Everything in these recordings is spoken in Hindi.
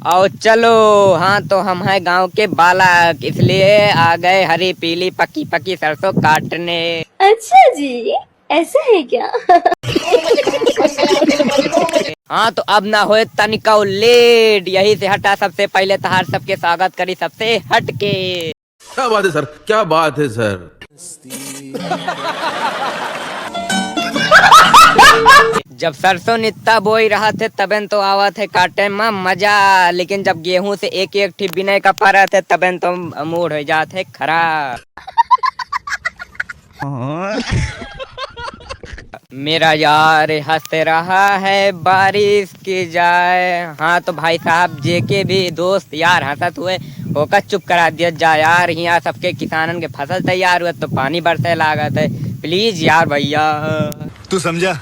आओ चलो। हाँ तो हम हैं गांव के बालक, इसलिए आ गए हरी पीली पकी पकी सरसों काटने। अच्छा जी, ऐसा है क्या? हाँ तो अब ना होए तनिका लेट, यही से हटा सबसे पहले तहार सबके स्वागत करी सबसे हट के। क्या बात है सर, क्या बात है सर। जब सरसों नित्ता बोई रहा थे तबन तो आवत है काटे में मजा, लेकिन जब गेहूं से एक एक ठी बिना का पारा थे तबन तो मूड हो जाते है खराब। मेरा यार हंस रहा है बारिश की जाए। हाँ तो भाई साहब जेके भी दोस्त यार हंसत हुए होकर चुप करा दिया जा यार, यहाँ सबके किसानन के फसल तैयार हुए तो पानी बरसे लागत है, प्लीज यार भैया। तू समझा?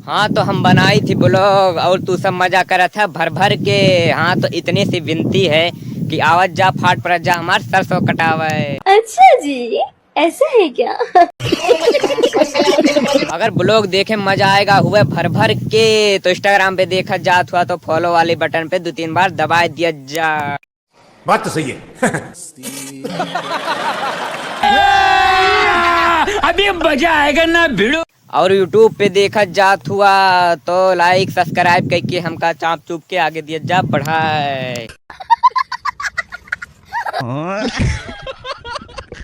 हाँ तो हम बनाई थी ब्लॉग और तू सब मजा करा था भर भर के। हाँ तो इतनी सी विनती है कि आवाज जा फाट पर जा हमार सरसों कटावे। अच्छा जी, ऐसा है क्या? अगर ब्लॉग देखे मजा आएगा हुए भर भर के तो इंस्टाग्राम पे देखा जात हुआ तो फॉलो वाले बटन पे 2-3 बार दबा दिया जा। बात तो सही है। अभी मजा आएगा ना भिड़ो। और यूट्यूब पे देखा जात हुआ तो लाइक सब्सक्राइब करके हमका चाप चुप के आगे दिया जा बढ़ाए।